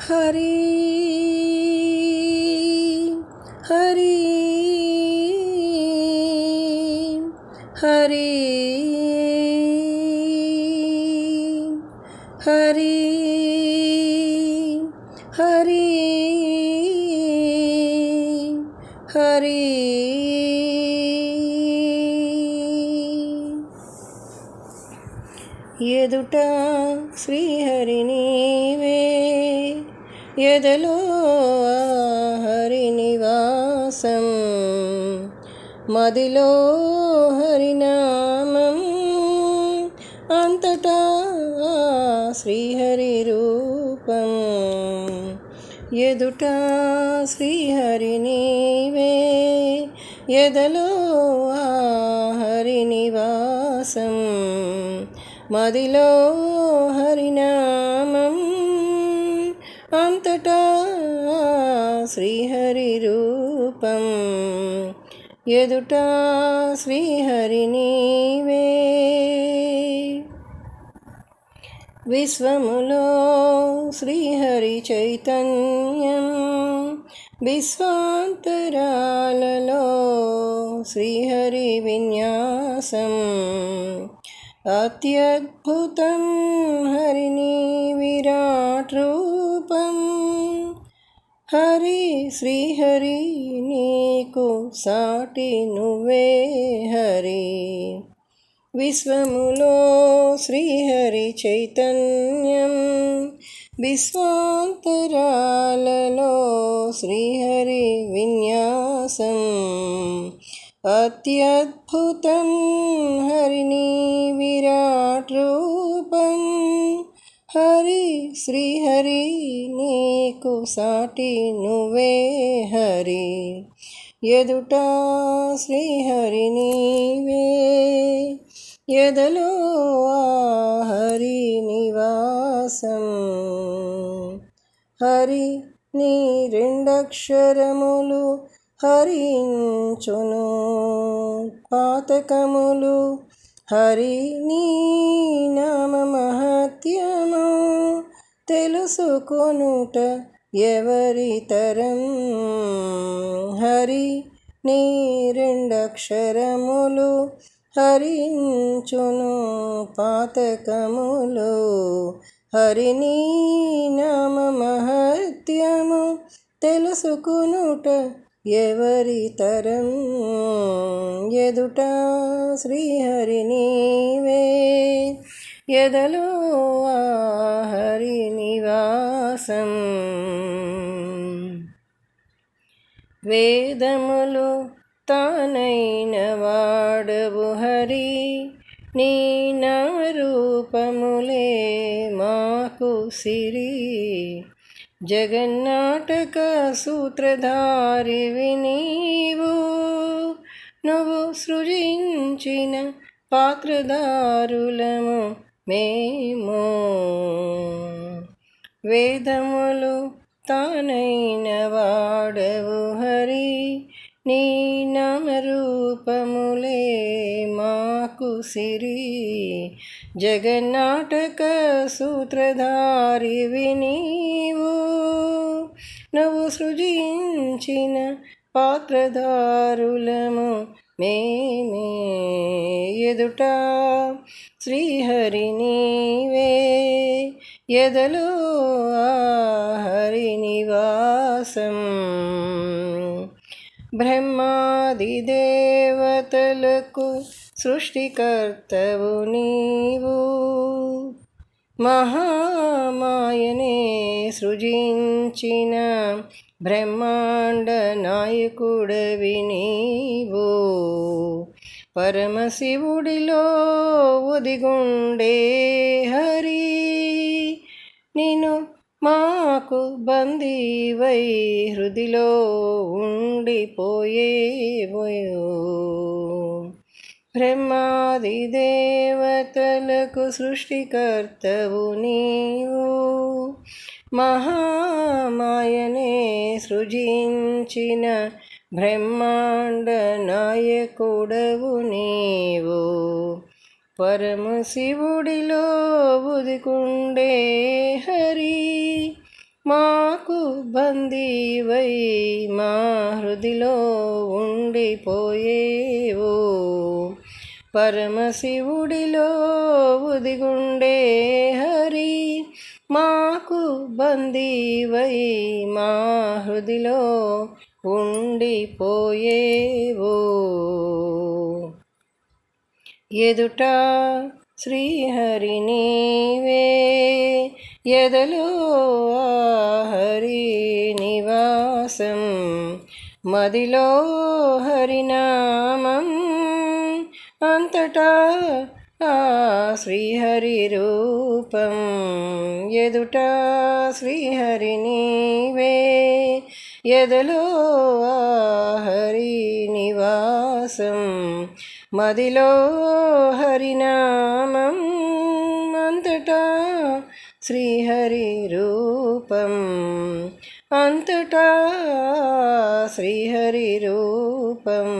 హరి హరి హరి హరి హరి హరి ఎదుట శ్రీహరి నీవే ఎదలో హరి నివాసం మదిలో హరినామం అంతటా శ్రీహరి రూపం ఎదుట శ్రీహరి నీవే ఎదలో హరి నివాసం మదిలో హరినామం అంతటా శ్రీహరి రూపం ఎదుట శ్రీహరి నీవే విశ్వములో శ్రీహరి చైతన్యం విశ్వాంతరాలలో శ్రీహరి విన్యాసం అత్యద్భుతం హరిని విరాట్ రూపం హరి శ్రీహరి నీకు సాటి నువ్వే హరి విశ్వములో శ్రీహరి చైతన్యం విశ్వాంతరాలలో శ్రీహరి విన్యాసం అత్యద్భుతం హరిని విరాట్ రూపం హరి శ్రీహరి నీకు సాటి నువ్వే హరి ఎదుట శ్రీహరి నీవే ఎదలో హరి నివాసం హరి నీ రెండక్షరములు హరించును పాతకములు హరి నీ నామ మహత్యము తెలుసుకొనుట ఎవరి తరం హరి నీ రెండక్షరములు హరించును పాతకములు హరి నీ నామ మహత్యము తెలుసుకొనుట ఎవరి తరం ఎదుట శ్రీహరి నీవే ఎదలో హరి నివాసం వేదములు తానైన వాడవు హరి నీ నామరూపములే మాకు సిరి జగన్నాటక సూత్రధారివి నీవు నువ్వు సృజించిన పాత్రధారులము మేము వేదములు తానైన వాడవు హరి నీ నామరూపములే మాకు సిరి జగన్నాటక సూత్రధారివి నీవు నువ్వు సృజించిన పాత్రధారులము మేమే ఎదుట శ్రీహరి నీవే ఎదలో హరి నివాసం బ్రహ్మాది దేవతలకు సృష్టికర్తవు నీవు మహామాయనే సృజించిన బ్రహ్మాండ నాయకుడవి నీవు పరమశివుడిలో ఉదిగుండే హరి నిన్ను మాకు బందీవై హృదిలో ఉండిపోయేవో బ్రహ్మాది దేవతలకు సృష్టికర్తవు నీవు మహామాయనే సృజించిన బ్రహ్మాండ నాయకుడవు నీవు పరమశివుడిలో ఉదికుండే హరి మా బందీవై మా హృదిలో ఉండిపోయేవో. పరమశివుడిలో ఉదిగుండే హరి మాకు బందీవై మా హృదిలో ఉండిపోయేవో. ఎదుట శ్రీహరి నీవే, ఎదలో హరి నివాసం, మదిలో హరినామం, అంతటా ఆ శ్రీహరి రూపం. ఎదుట శ్రీహరి నీవే, ఎదలో హరి నివాసం, మదిలో హరినామం, అంతటా శ్రీహరి రూపం, అంతటా శ్రీహరి రూపం.